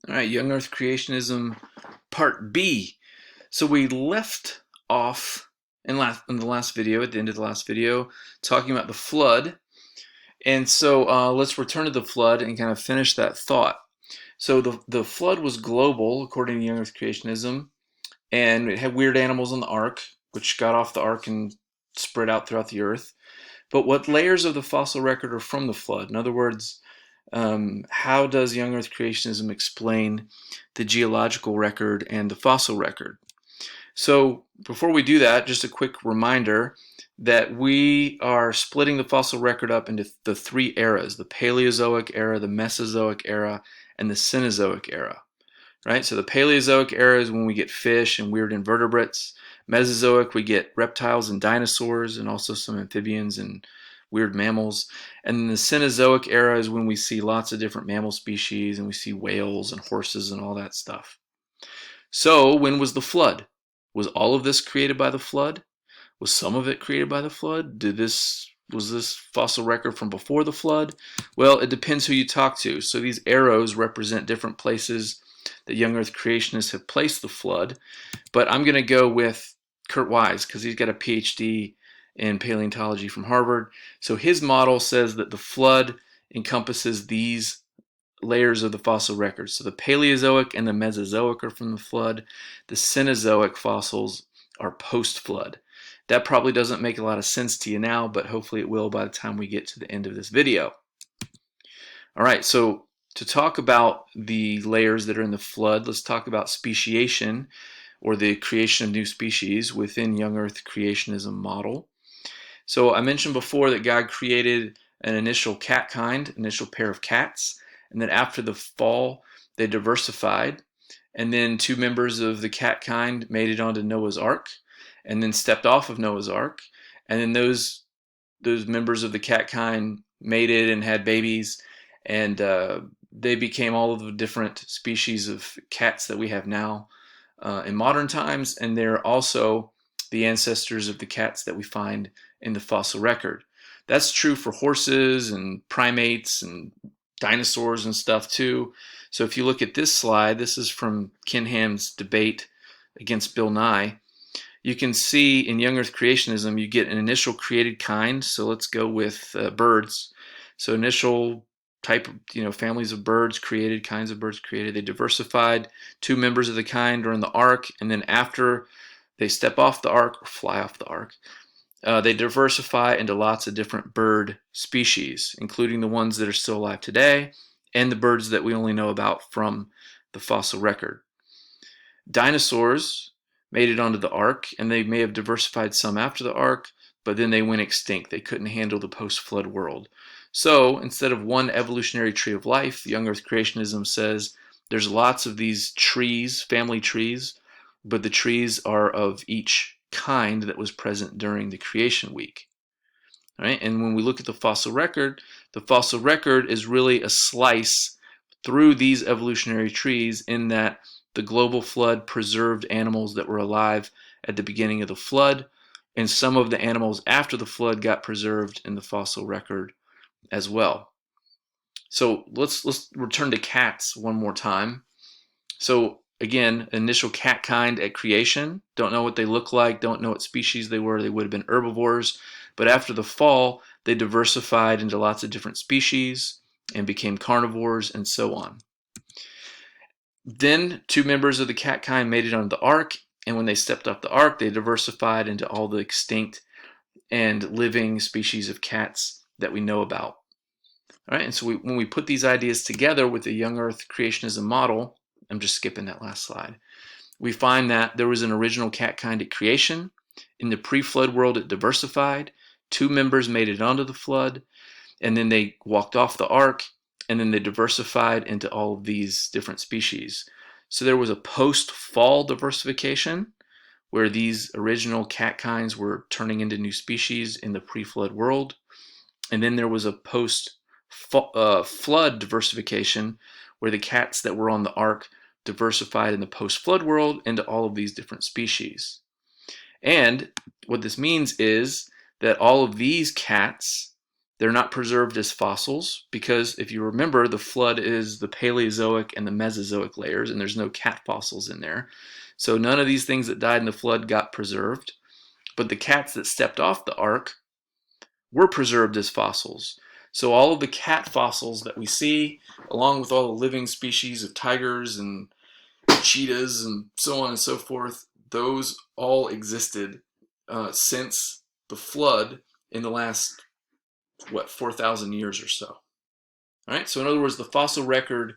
All right, Young Earth Creationism Part B. So we left off in the last video, at the end of the last video, talking about the flood. And so let's return to the flood and kind of finish that thought. So the flood was global, according to Young Earth Creationism, and it had weird animals on the ark, which got off the ark and spread out throughout the earth. But what layers of the fossil record are from the flood? In other words, how does young Earth creationism explain the geological record and the fossil record? So before we do that, just a quick reminder that we are splitting the fossil record up into the three eras: the Paleozoic era, the Mesozoic era, and the Cenozoic era. Right? So the Paleozoic era is when we get fish and weird invertebrates. Mesozoic, we get reptiles and dinosaurs, and also some amphibians and weird mammals. And then the Cenozoic era is when we see lots of different mammal species, and we see whales and horses and all that stuff. So when was the flood? Was all of this created by the flood? Was some of it created by the flood? Was this fossil record from before the flood? Well, it depends who you talk to. So these arrows represent different places that young Earth creationists have placed the flood. But I'm going to go with Kurt Wise because he's got a PhD in paleontology from Harvard. So his model says that the flood encompasses these layers of the fossil record. So the Paleozoic and the Mesozoic are from the flood. The Cenozoic fossils are post-flood. That probably doesn't make a lot of sense to you now, but hopefully it will by the time we get to the end of this video. All right, so to talk about the layers that are in the flood, let's talk about speciation, or the creation of new species within young Earth creationism model. So I mentioned before that God created an initial cat kind, initial pair of cats, and then after the fall, they diversified, and then two members of the cat kind made it onto Noah's Ark, and then stepped off of Noah's Ark, and then those members of the cat kind mated and had babies, and they became all of the different species of cats that we have now in modern times, and they're also the ancestors of the cats that we find in the fossil record. That's true for horses and primates and dinosaurs and stuff too. So if you look at this slide, this is from Ken Ham's debate against Bill Nye. You can see in young Earth creationism, you get an initial created kind. So let's go with birds. So initial type of, families of birds created, kinds of birds created. They diversified. Two members of the kind are in the ark, and then after they step off the ark or fly off the ark, they diversify into lots of different bird species, including the ones that are still alive today and the birds that we only know about from the fossil record. Dinosaurs made it onto the ark, and they may have diversified some after the ark, but then they went extinct. They couldn't handle the post-flood world. So instead of one evolutionary tree of life, young Earth creationism says there's lots of these trees, family trees, but the trees are of each kind that was present during the creation week. Right? And when we look at the fossil record is really a slice through these evolutionary trees, in that the global flood preserved animals that were alive at the beginning of the flood, and some of the animals after the flood got preserved in the fossil record as well. So let's return to cats one more time. So again, initial cat kind at creation, don't know what they look like, don't know what species they were. They would have been herbivores, but after the fall, they diversified into lots of different species and became carnivores and so on. Then two members of the cat kind made it onto the ark, and when they stepped off the ark, they diversified into all the extinct and living species of cats that we know about. All right, and so when we put these ideas together with the young Earth creationism model, I'm just skipping that last slide, we find that there was an original cat kind at creation. In the pre-flood world, it diversified. Two members made it onto the flood, and then they walked off the ark, and then they diversified into all of these different species. So there was a post-fall diversification where these original cat kinds were turning into new species in the pre-flood world. And then there was a post-flood diversification where the cats that were on the ark diversified in the post-flood world into all of these different species. And what this means is that all of these cats They're not preserved as fossils because if you remember, the flood is the Paleozoic and the Mesozoic layers, and there's no cat fossils in there. So none of these things that died in the flood got preserved. But the cats that stepped off the ark were preserved as fossils. So all of the cat fossils that we see, along with all the living species of tigers and cheetahs and so on and so forth, those all existed since the flood in the last, 4,000 years or so. All right, so in other words, the fossil record,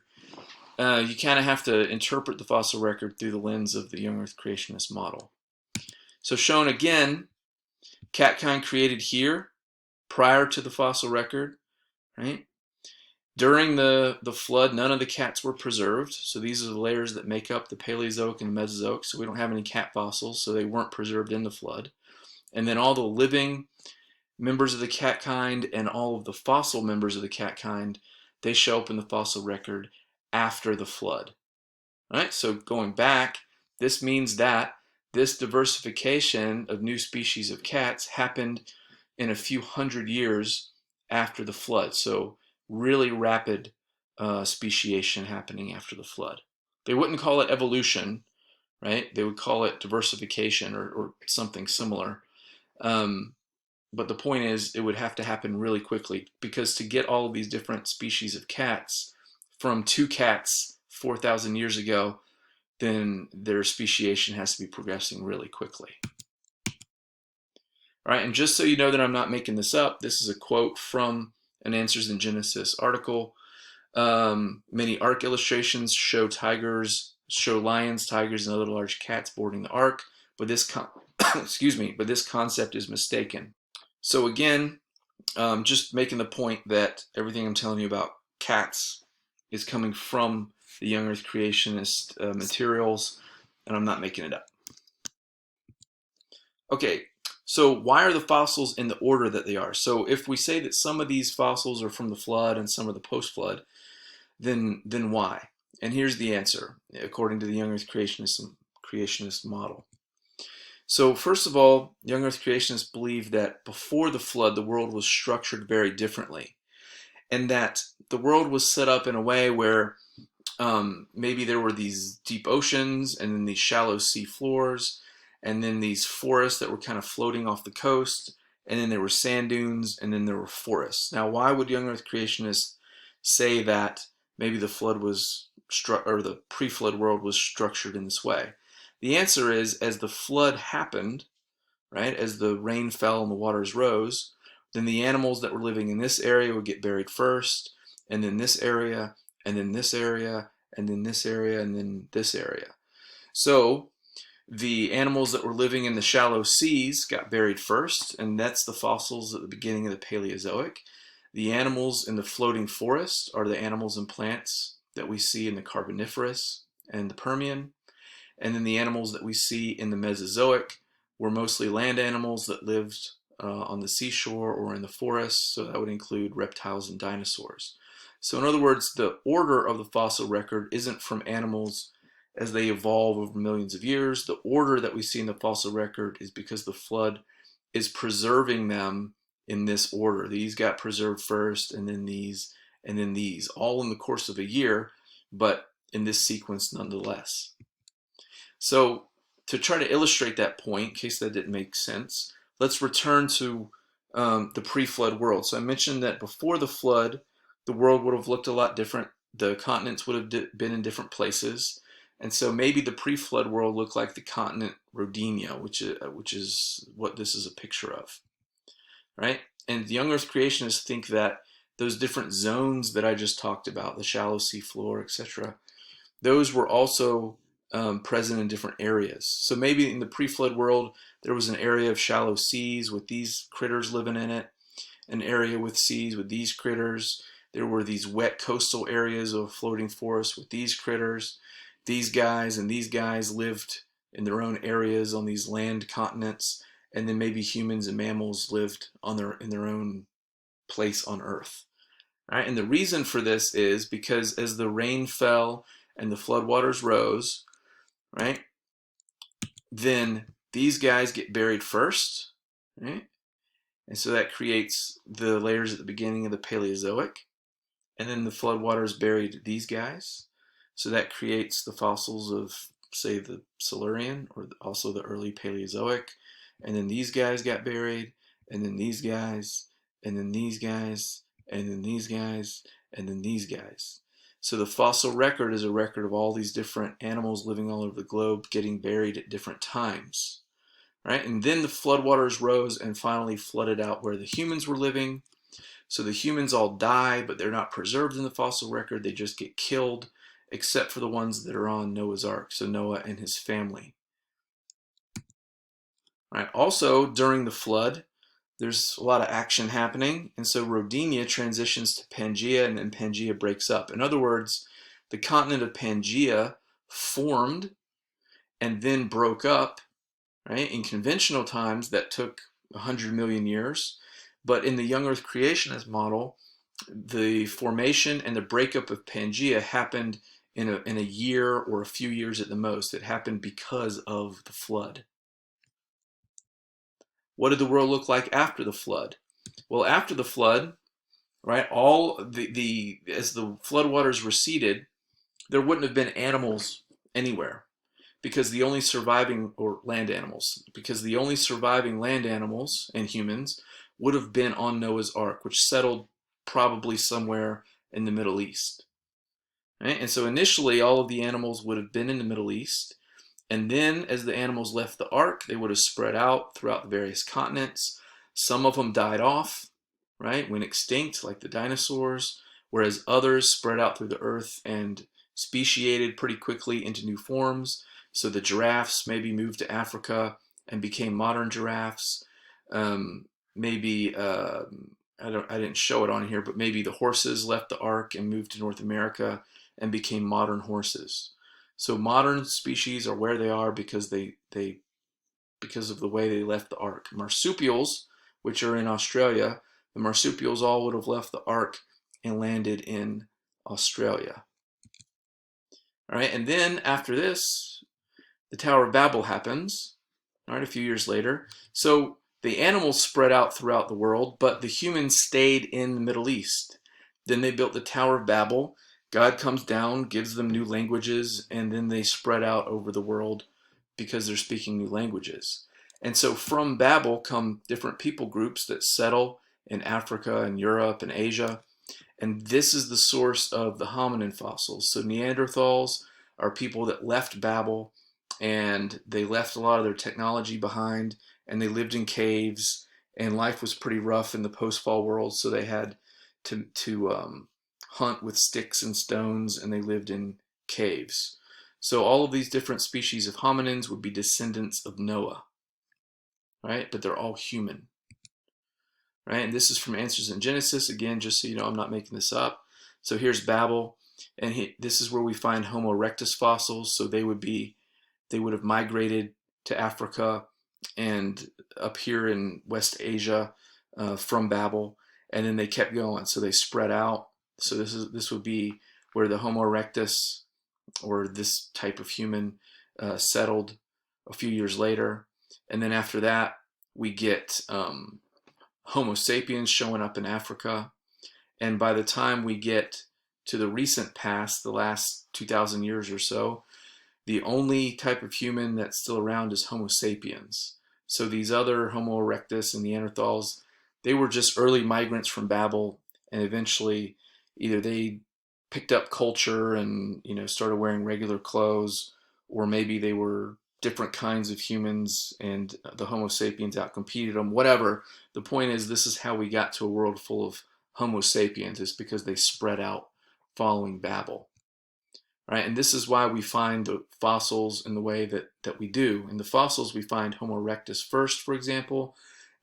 you kind of have to interpret the fossil record through the lens of the young Earth creationist model. So shown again, cat kind created here prior to the fossil record, right? During the flood, none of the cats were preserved. So these are the layers that make up the Paleozoic and Mesozoic. So we don't have any cat fossils, so they weren't preserved in the flood. And then all the living members of the cat kind and all of the fossil members of the cat kind, they show up in the fossil record after the flood. All right, so going back, this means that this diversification of new species of cats happened in a few hundred years after the flood. So really rapid speciation happening after the flood. They wouldn't call it evolution, right? They would call it diversification or something similar. But the point is, it would have to happen really quickly because to get all of these different species of cats from two cats 4,000 years ago, then their speciation has to be progressing really quickly. All right, and just so you know that I'm not making this up, this is a quote from an Answers in Genesis article. Many ark illustrations show lions, tigers, and other large cats boarding the ark, but this excuse me, but this concept is mistaken. So again, just making the point that everything I'm telling you about cats is coming from the young Earth creationist materials, and I'm not making it up. Okay, so why are the fossils in the order that they are? So if we say that some of these fossils are from the flood and some are the post-flood, then why? And here's the answer, according to the young Earth creationist model. So first of all, young Earth creationists believe that before the flood, the world was structured very differently, and that the world was set up in a way where maybe there were these deep oceans and then these shallow sea floors and then these forests that were kind of floating off the coast, and then there were sand dunes, and then there were forests. Now, why would young Earth creationists say that maybe the flood was or the pre-flood world was structured in this way? The answer is, as the flood happened, right, as the rain fell and the waters rose, then the animals that were living in this area would get buried first, and then this area, and then this area, and then this area, and then this area. So the animals that were living in the shallow seas got buried first, and that's the fossils at the beginning of the Paleozoic. The animals in the floating forest are the animals and plants that we see in the Carboniferous and the Permian. And then the animals that we see in the Mesozoic were mostly land animals that lived on the seashore or in the forests, so that would include reptiles and dinosaurs. So in other words, the order of the fossil record isn't from animals as they evolve over millions of years. The order that we see in the fossil record is because the flood is preserving them in this order. These got preserved first, and then these, and then these, all in the course of a year, but in this sequence nonetheless. So to try to illustrate that point, in case that didn't make sense, let's return to the pre-flood world. So I mentioned that before the flood, the world would have looked a lot different. The continents would have been in different places. And so maybe the pre-flood world looked like the continent Rodinia, which is what this is a picture of, right? And the young Earth creationists think that those different zones that I just talked about, the shallow sea floor, etc., those were also present in different areas. So maybe in the pre-flood world, there was an area of shallow seas with these critters living in it, an area with seas with these critters. There were these wet coastal areas of floating forests with these critters. These guys and these guys lived in their own areas on these land continents, and then maybe humans and mammals lived in their own place on Earth. Right? And the reason for this is because as the rain fell and the floodwaters rose, right, then these guys get buried first, right? And so that creates the layers at the beginning of the Paleozoic. And then the floodwaters buried these guys. So that creates the fossils of, say, the Silurian, or also the early Paleozoic. And then these guys got buried, and then these guys, and then these guys, and then these guys, and then these guys. So the fossil record is a record of all these different animals living all over the globe getting buried at different times. Right? And then the floodwaters rose and finally flooded out where the humans were living. So the humans all die, but they're not preserved in the fossil record. They just get killed, except for the ones that are on Noah's Ark, so Noah and his family. Right? Also, during the flood, there's a lot of action happening, and so Rodinia transitions to Pangaea, and then Pangaea breaks up. In other words, the continent of Pangaea formed and then broke up. Right? In conventional times, that took 100 million years, but in the young Earth creationist model, the formation and the breakup of Pangaea happened in a year or a few years at the most. It happened because of the flood. What did the world look like after the flood? Well, after the flood, right, as the floodwaters receded, there wouldn't have been animals anywhere, because the only surviving, or land animals, because the only surviving land animals and humans would have been on Noah's Ark, which settled probably somewhere in the Middle East. Right? And so initially all of the animals would have been in the Middle East, and then as the animals left the Ark, they would have spread out throughout the various continents. Some of them died off, right, went extinct, like the dinosaurs, whereas others spread out through the earth and speciated pretty quickly into new forms. So the giraffes maybe moved to Africa and became modern giraffes. Maybe I didn't show it on here, but maybe the horses left the Ark and moved to North America and became modern horses. So modern species are where they are because because of the way they left the Ark. Marsupials, which are in Australia, the marsupials all would have left the Ark and landed in Australia. All right, and then after this, the Tower of Babel happens, all right, a few years later. So the animals spread out throughout the world, but the humans stayed in the Middle East. Then they built the Tower of Babel. God comes down, gives them new languages, and then they spread out over the world because they're speaking new languages. And so from Babel come different people groups that settle in Africa and Europe and Asia. And this is the source of the hominin fossils. So Neanderthals are people that left Babel, and they left a lot of their technology behind, and they lived in caves, and life was pretty rough in the post-fall world, so they had to hunt with sticks and stones, and they lived in caves. So all of these different species of hominins would be descendants of Noah, right? But they're all human, right? And this is from Answers in Genesis, again, just so you know, I'm not making this up. So here's Babel, and this is where we find Homo erectus fossils. So they would have migrated to Africa and up here in West Asia from Babel, and then they kept going. So they spread out. So this would be where the Homo erectus, or this type of human, settled a few years later. And then after that, we get Homo sapiens showing up in Africa. And by the time we get to the recent past, the last 2,000 years or so, the only type of human that's still around is Homo sapiens. So these other Homo erectus and Neanderthals, they were just early migrants from Babel, and eventually either they picked up culture and started wearing regular clothes, or maybe they were different kinds of humans and the Homo sapiens outcompeted them. Whatever. The point is, this is how we got to a world full of Homo sapiens. It's because they spread out following Babel. Right? And this is why we find the fossils in the way that we do. In the fossils, we find Homo erectus first, for example,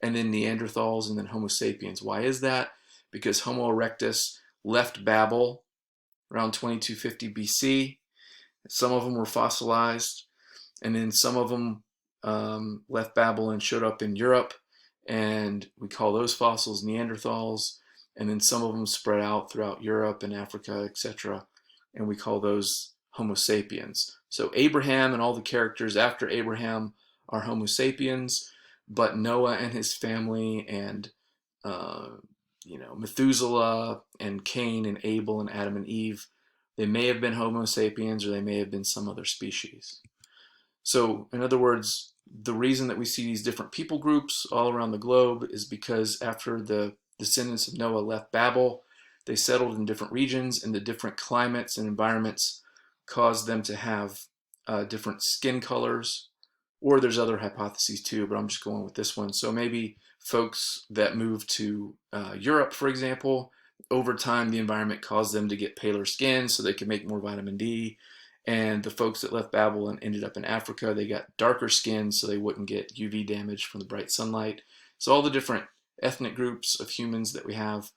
and then Neanderthals, and then Homo sapiens. Why is that? Because Homo erectus left Babel around 2250 BC. Some of them were fossilized, and then some of them left Babel and showed up in Europe, and we call those fossils Neanderthals. And then some of them spread out throughout Europe and Africa, etc., and we call those Homo sapiens. So Abraham and all the characters after Abraham are Homo sapiens, but Noah and his family and uh, Methuselah and Cain and Abel and Adam and Eve, they may have been Homo sapiens or they may have been some other species. So, in other words, the reason that we see these different people groups all around the globe is because after the descendants of Noah left Babel, they settled in different regions, and the different climates and environments caused them to have different skin colors. Or there's other hypotheses too, but I'm just going with this one. So maybe folks that moved to Europe, for example, over time the environment caused them to get paler skin so they could make more vitamin D. And the folks that left Babel and ended up in Africa, they got darker skin so they wouldn't get UV damage from the bright sunlight. So all the different ethnic groups of humans that we have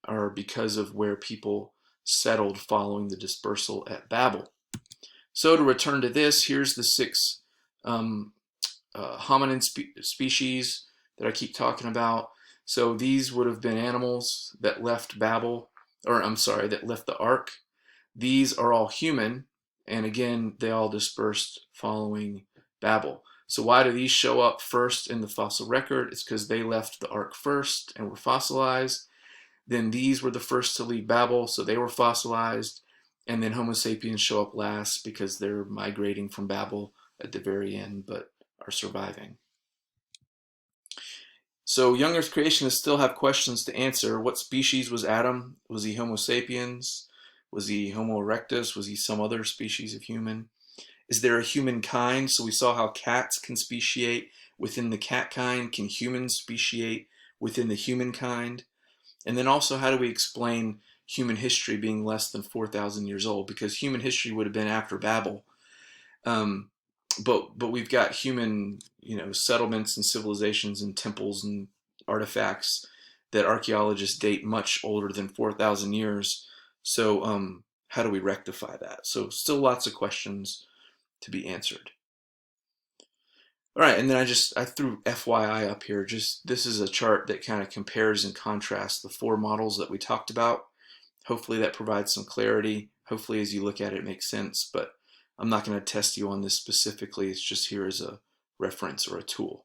are because of where people settled following the dispersal at Babel. So to return to this, here's the 6 hominin species that I keep talking about. So these would have been animals that left Babel, or I'm sorry, that left the ark. These are all human, and again, they all dispersed following Babel. So why do these show up first in the fossil record? It's because they left the ark first and were fossilized. Then these were the first to leave Babel, so they were fossilized. And then Homo sapiens show up last because they're migrating from Babel at the very end, but are surviving. So young Earth creationists still have questions to answer. What species was Adam? Was he Homo sapiens? Was he Homo erectus? Was he some other species of human? Is there a humankind? So we saw how cats can speciate within the cat kind. Can humans speciate within the humankind? And then also, how do we explain human history being less than 4,000 years old? Because human history would have been after Babel. But we've got human, settlements and civilizations and temples and artifacts that archaeologists date much older than 4,000 years. So how do we rectify that? So still lots of questions to be answered. All right, and then I threw FYI up here. Just this is a chart that kind of compares and contrasts the 4 models that we talked about. Hopefully that provides some clarity. Hopefully as you look at it, it makes sense, but I'm not going to test you on this specifically. It's just here as a reference or a tool.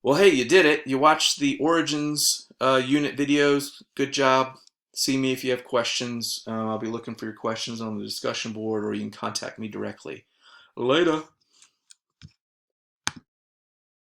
Well, hey, you did it. You watched the Origins unit videos. Good job. See me if you have questions. I'll be looking for your questions on the discussion board, or you can contact me directly. Later.